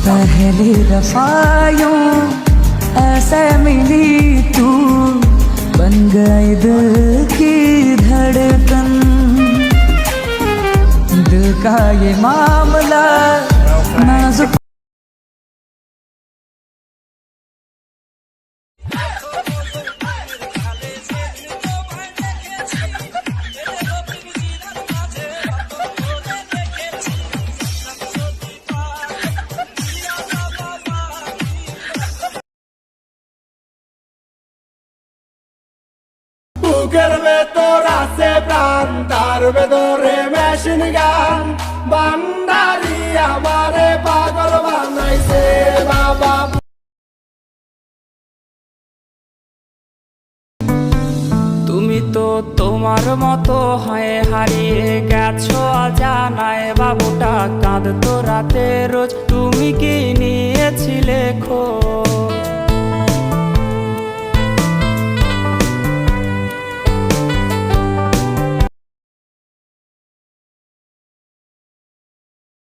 पहली दफा यूं ऐसे मिली तू, बन गई दिल की धड़कन। दिल का ये मामला नाजुक। বুকের ভেতর আছে প্রাণ, তার ভেতরে মেশিন গান। বান্দারি আমারে পাগল বানাইছে বাবা। তুমি তো তোমার মতো হয়ে হারিয়ে গেছো অজানায়। বাবুটা কাঁদতো রাতে রোজ, তুমি কি নিয়েছিলে খোঁজ?